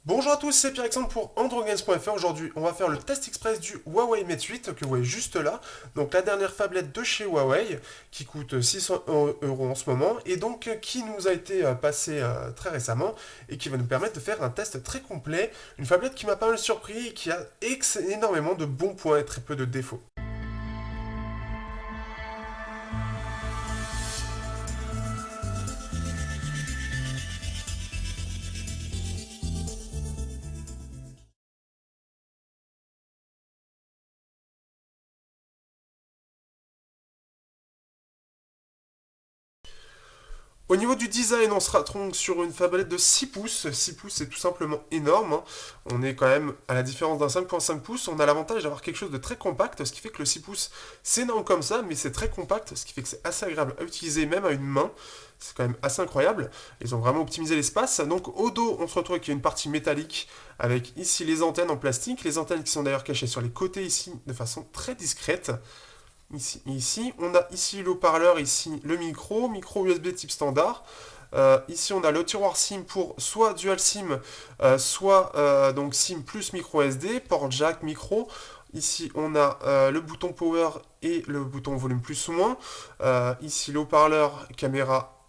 Bonjour à tous, c'est Pierre-Alexandre pour AndroGames.fr. Aujourd'hui, on va faire le test express du Huawei Mate 8 que vous voyez juste là. Donc la dernière tablette de chez Huawei qui coûte 600 euros en ce moment et donc qui nous a été passée très récemment et qui va nous permettre de faire un test très complet. Une tablette qui m'a pas mal surpris et qui a énormément de bons points et très peu de défauts. Au niveau du design, on sera donc sur une tablette de 6 pouces. 6 pouces, c'est tout simplement énorme, hein. On est quand même, à la différence d'un 5,5 pouces, on a l'avantage d'avoir quelque chose de très compact, ce qui fait que le 6 pouces, c'est énorme comme ça, mais c'est très compact, ce qui fait que c'est assez agréable à utiliser, même à une main. C'est quand même assez incroyable. Ils ont vraiment optimisé l'espace. Donc au dos, on se retrouve avec une partie métallique, avec ici les antennes en plastique. Les antennes qui sont d'ailleurs cachées sur les côtés ici, de façon très discrète. Ici, on a ici le haut-parleur, ici le micro USB type standard. Ici, on a le tiroir SIM pour soit dual SIM, soit donc SIM plus micro SD, port jack, micro. Ici, on a le bouton power et le bouton volume plus ou moins. Ici, le haut-parleur, caméra,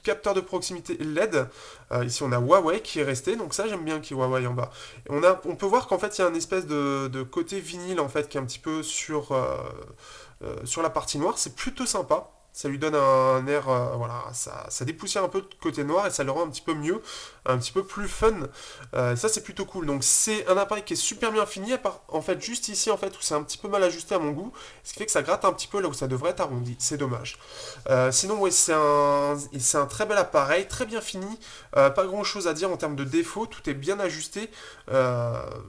capteur de proximité LED. Ici, on a Huawei qui est resté, donc ça, j'aime bien qu'il y ait Huawei en bas. Et on peut voir qu'en fait, il y a une espèce de côté vinyle en fait qui est un petit peu sur la partie noire, c'est plutôt sympa. Ça lui donne un air, voilà, ça dépoussière un peu le côté noir et ça le rend un petit peu mieux, un petit peu plus fun. Ça c'est plutôt cool. Donc c'est un appareil qui est super bien fini, à part en fait juste ici en fait où c'est un petit peu mal ajusté à mon goût, ce qui fait que ça gratte un petit peu là où ça devrait être arrondi. C'est dommage. Sinon oui c'est un très bel appareil, très bien fini. Pas grand chose à dire en termes de défauts, tout est bien ajusté.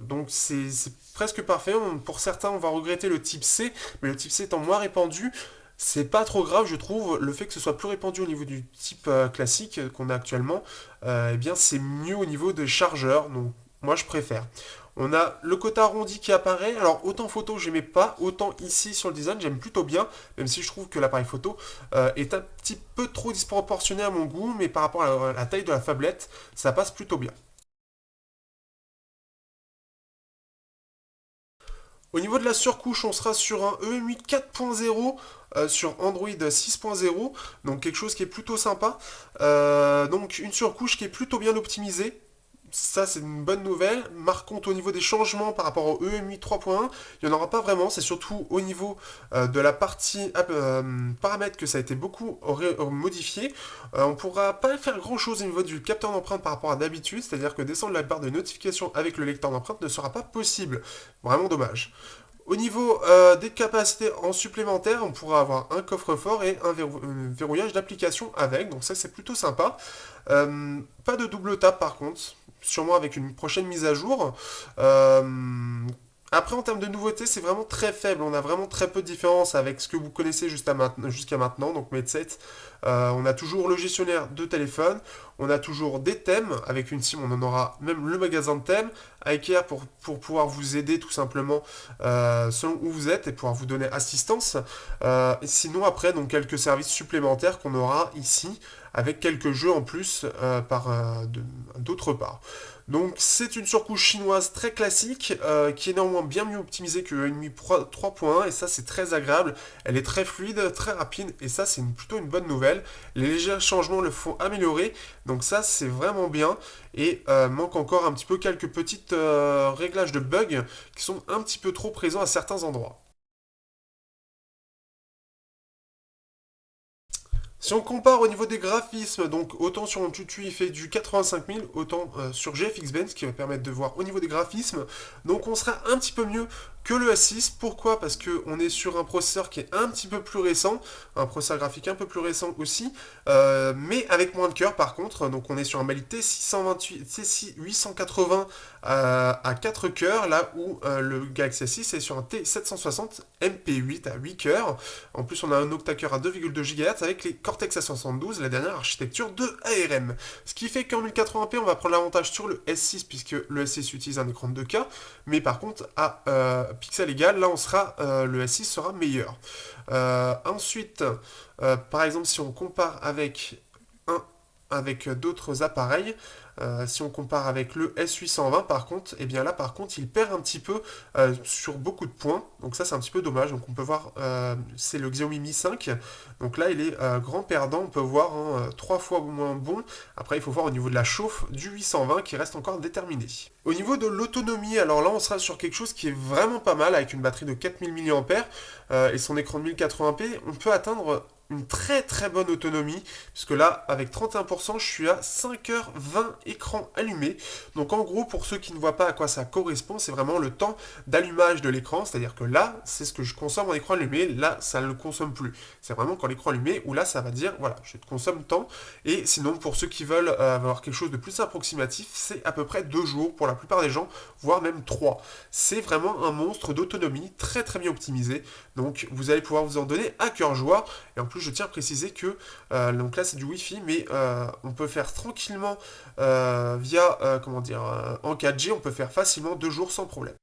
Donc c'est presque parfait. Pour certains on va regretter le type C, mais le type C étant moins répandu, c'est pas trop grave, je trouve. Le fait que ce soit plus répandu au niveau du type classique qu'on a actuellement, eh bien c'est mieux au niveau des chargeurs. Donc moi je préfère. On a le côté arrondi qui apparaît. Alors autant photo j'aimais pas, autant ici sur le design j'aime plutôt bien, même si je trouve que l'appareil photo est un petit peu trop disproportionné à mon goût, mais par rapport à la taille de la tablette, ça passe plutôt bien. Au niveau de la surcouche, on sera sur un EMUI 4.0 sur Android 6.0, donc quelque chose qui est plutôt sympa. Donc une surcouche qui est plutôt bien optimisée. Ça, c'est une bonne nouvelle. Par contre, au niveau des changements par rapport au EMUI 3.1, il n'y en aura pas vraiment. C'est surtout au niveau de la partie paramètres que ça a été beaucoup modifié. On ne pourra pas faire grand-chose au niveau du capteur d'empreinte par rapport à d'habitude. C'est-à-dire que descendre la barre de notification avec le lecteur d'empreinte ne sera pas possible. Vraiment dommage. Au niveau des capacités en supplémentaire, on pourra avoir un coffre-fort et un verrouillage d'application avec, donc ça c'est plutôt sympa. Pas de double tap par contre, sûrement avec une prochaine mise à jour. Après en termes de nouveautés, c'est vraiment très faible, on a vraiment très peu de différence avec ce que vous connaissez jusqu'à maintenant, donc Mate 7. On a toujours le gestionnaire de téléphone, on a toujours des thèmes, avec une SIM on en aura même le magasin de thèmes, iCare pour pouvoir vous aider tout simplement selon où vous êtes et pouvoir vous donner assistance. Et sinon après donc quelques services supplémentaires qu'on aura ici avec quelques jeux en plus d'autre part. Donc c'est une surcouche chinoise très classique qui est néanmoins bien mieux optimisée que l'Enemy 3.1 et ça c'est très agréable. Elle est très fluide, très rapide et ça c'est plutôt une bonne nouvelle. Les légers changements le font améliorer donc ça c'est vraiment bien et manque encore un petit peu quelques petites réglages de bugs qui sont un petit peu trop présents à certains endroits. Si on compare au niveau des graphismes, donc autant sur mon tutu il fait du 85 000, autant sur GFX Benz qui va permettre de voir au niveau des graphismes. Donc on sera un petit peu mieux que le S6. Pourquoi? Parce qu'on est sur un processeur qui est un petit peu plus récent, un processeur graphique un peu plus récent aussi, mais avec moins de cœur par contre. Donc on est sur un Mali T628, T880 à 4 cœurs, là où le Galaxy S6 est sur un T760 MP8 à 8 cœurs. En plus, on a un octa-cœur à 2,2 GHz avec les Cortex A72, la dernière architecture de ARM. Ce qui fait qu'en 1080p, on va prendre l'avantage sur le S6, puisque le S6 utilise un écran de 2K, mais par contre, à pixel égal, là, le S6 sera meilleur. Ensuite, par exemple, si on compare avec un avec d'autres appareils. Si on compare avec le S820 par contre, et bien là par contre il perd un petit peu sur beaucoup de points, donc ça c'est un petit peu dommage. Donc on peut voir, c'est le Xiaomi Mi 5, donc là il est grand perdant, on peut voir 3 fois moins bon. Après il faut voir au niveau de la chauffe du 820 qui reste encore déterminé. Au niveau de l'autonomie, alors là on sera sur quelque chose qui est vraiment pas mal avec une batterie de 4000 mAh et son écran de 1080p, on peut atteindre une très très bonne autonomie, puisque là, avec 31%, je suis à 5h20 écran allumé. Donc en gros, pour ceux qui ne voient pas à quoi ça correspond, c'est vraiment le temps d'allumage de l'écran, c'est-à-dire que là, c'est ce que je consomme en écran allumé, là, ça ne le consomme plus. C'est vraiment quand l'écran allumé, où là, ça va dire, voilà, je te consomme tant. Et sinon, pour ceux qui veulent avoir quelque chose de plus approximatif, c'est à peu près 2 jours pour la plupart des gens, voire même 3. C'est vraiment un monstre d'autonomie, très très bien optimisé. Donc vous allez pouvoir vous en donner à cœur joie. Et en plus, je tiens à préciser que, donc là c'est du Wi-Fi, mais on peut faire tranquillement via, comment dire, en 4G, on peut faire facilement 2 jours sans problème.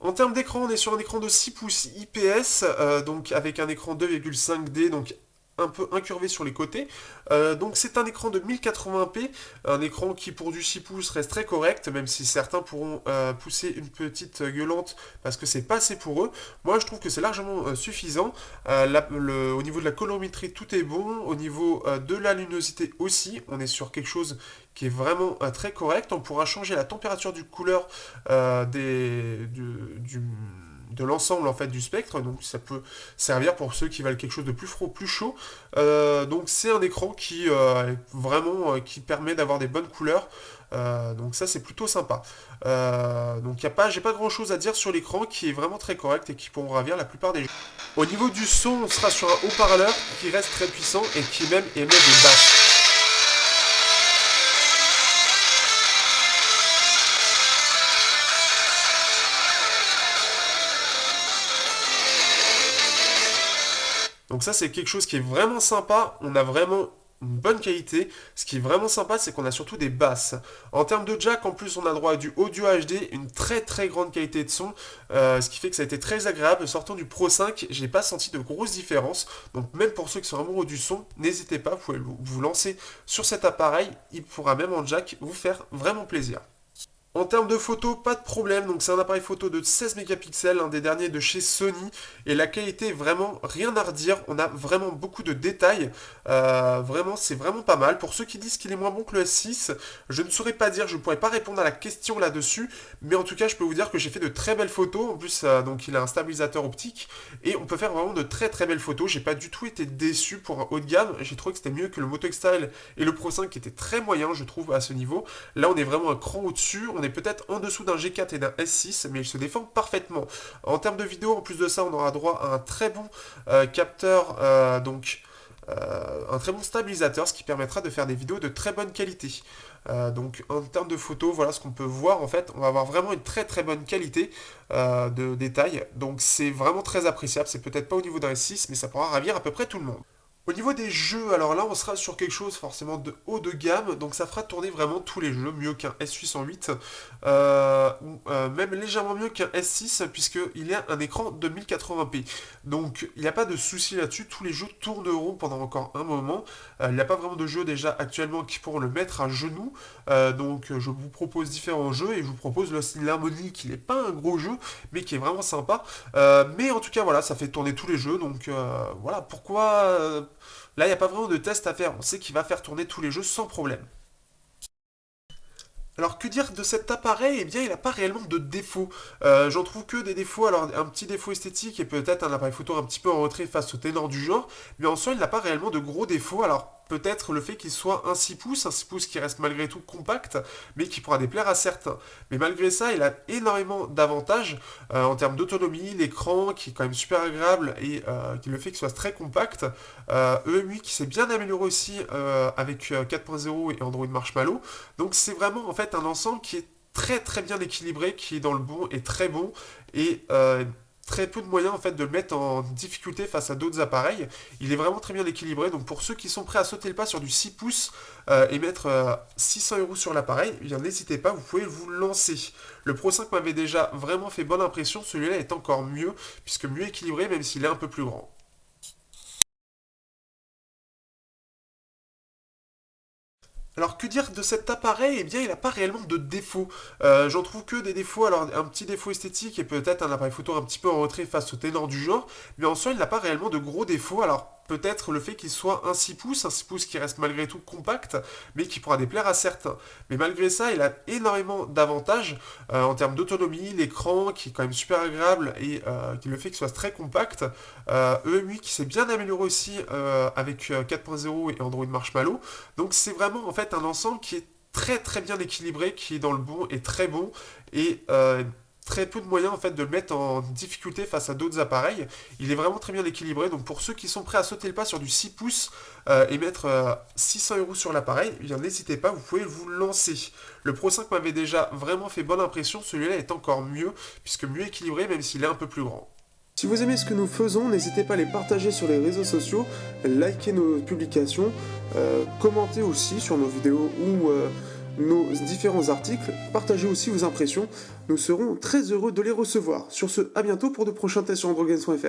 En termes d'écran, on est sur un écran de 6 pouces IPS, donc avec un écran 2,5D, donc un peu incurvé sur les côtés. Donc c'est un écran de 1080p, un écran qui pour du 6 pouces reste très correct, même si certains pourront pousser une petite gueulante parce que c'est pas assez pour eux. Moi je trouve que c'est largement suffisant. Au niveau de la colorimétrie tout est bon, au niveau de la luminosité aussi, on est sur quelque chose qui est vraiment très correct. On pourra changer la température du couleur de l'ensemble en fait du spectre, donc ça peut servir pour ceux qui veulent quelque chose de plus froid, plus chaud. Donc c'est un écran qui qui permet d'avoir des bonnes couleurs. Donc ça c'est plutôt sympa. Donc j'ai pas grand chose à dire sur l'écran qui est vraiment très correct et qui pourront ravir la plupart des gens. Au niveau du son, on sera sur un haut-parleur qui reste très puissant et qui même émet des basses. Donc ça, c'est quelque chose qui est vraiment sympa. On a vraiment une bonne qualité. Ce qui est vraiment sympa, c'est qu'on a surtout des basses. En termes de jack, en plus, on a droit à du audio HD, une très très grande qualité de son, ce qui fait que ça a été très agréable. Sortant du Pro 5, j'ai pas senti de grosses différences. Donc même pour ceux qui sont amoureux du son, n'hésitez pas, vous pouvez vous lancer sur cet appareil. Il pourra même en jack vous faire vraiment plaisir. En termes de photos, pas de problème, donc c'est un appareil photo de 16 mégapixels, un des derniers de chez Sony, et la qualité vraiment rien à redire, on a vraiment beaucoup de détails, vraiment c'est vraiment pas mal. Pour ceux qui disent qu'il est moins bon que le S6, je ne saurais pas dire, je ne pourrais pas répondre à la question là-dessus, mais en tout cas je peux vous dire que j'ai fait de très belles photos, en plus donc il a un stabilisateur optique, et on peut faire vraiment de très très belles photos, j'ai pas du tout été déçu pour un haut de gamme, j'ai trouvé que c'était mieux que le Moto X-Style et le Pro 5 qui étaient très moyens je trouve à ce niveau. Là on est vraiment un cran au-dessus, on est peut-être en dessous d'un G4 et d'un S6, mais il se défend parfaitement. En termes de vidéo, en plus de ça, on aura droit à un très bon capteur, un très bon stabilisateur, ce qui permettra de faire des vidéos de très bonne qualité. Donc en termes de photos, voilà ce qu'on peut voir en fait, on va avoir vraiment une très très bonne qualité de détail, donc c'est vraiment très appréciable, c'est peut-être pas au niveau d'un S6, mais ça pourra ravir à peu près tout le monde. Au niveau des jeux, alors là on sera sur quelque chose forcément de haut de gamme, donc ça fera tourner vraiment tous les jeux, mieux qu'un S808, ou même légèrement mieux qu'un S6, puisqu'il y a un écran de 1080p. Donc il n'y a pas de souci là-dessus, tous les jeux tourneront pendant encore un moment. Il n'y a pas vraiment de jeux déjà actuellement qui pourront le mettre à genoux, donc je vous propose différents jeux, et je vous propose Lost in Harmony, qui n'est pas un gros jeu, mais qui est vraiment sympa. Mais en tout cas voilà, ça fait tourner tous les jeux, donc voilà pourquoi... Là, il n'y a pas vraiment de test à faire. On sait qu'il va faire tourner tous les jeux sans problème. Alors que dire de cet appareil? Eh bien, il n'a pas réellement de défauts. J'en trouve que des défauts. Alors, un petit défaut esthétique et peut-être un appareil photo un petit peu en retrait face au ténor du genre. Mais en soi, il n'a pas réellement de gros défauts. Alors, peut-être le fait qu'il soit un 6 pouces qui reste malgré tout compact, mais qui pourra déplaire à certains. Mais malgré ça, il a énormément d'avantages en termes d'autonomie, l'écran qui est quand même super agréable et qui le fait qu'il soit très compact. EMUI qui s'est bien amélioré aussi avec 4.0 et Android Marshmallow. Donc c'est vraiment en fait un ensemble qui est très très bien équilibré, qui est dans le bon et très bon, et très peu de moyens en fait de le mettre en difficulté face à d'autres appareils. Il est vraiment très bien équilibré, donc pour ceux qui sont prêts à sauter le pas sur du 6 pouces et mettre 600 € sur l'appareil, eh bien n'hésitez pas, vous pouvez vous lancer. Le Pro 5 m'avait déjà vraiment fait bonne impression, celui-là est encore mieux, puisque mieux équilibré même s'il est un peu plus grand. Alors que dire de cet appareil? Eh bien, il n'a pas réellement de défauts. J'en trouve que des défauts. Alors, un petit défaut esthétique et peut-être un appareil photo un petit peu en retrait face au ténor du genre, mais en soi, il n'a pas réellement de gros défauts. Alors, peut-être le fait qu'il soit un 6 pouces qui reste malgré tout compact, mais qui pourra déplaire à certains. Mais malgré ça, il a énormément d'avantages en termes d'autonomie, l'écran qui est quand même super agréable et qui le fait qu'il soit très compact. EMUI qui s'est bien amélioré aussi avec 4.0 et Android Marshmallow. Donc c'est vraiment en fait un ensemble qui est très très bien équilibré, qui est dans le bon et très bon et très peu de moyens en fait de le mettre en difficulté face à d'autres appareils. Il est vraiment très bien équilibré. Donc pour ceux qui sont prêts à sauter le pas sur du 6 pouces et mettre 600 € sur l'appareil, eh bien n'hésitez pas, vous pouvez vous lancer. Le Pro 5 m'avait déjà vraiment fait bonne impression. Celui-là est encore mieux puisque mieux équilibré même s'il est un peu plus grand. Si vous aimez ce que nous faisons, n'hésitez pas à les partager sur les réseaux sociaux, liker nos publications, commenter aussi sur nos vidéos ou nos différents articles, partagez aussi vos impressions, nous serons très heureux de les recevoir. Sur ce, à bientôt pour de prochains tests sur AndroGames.fr.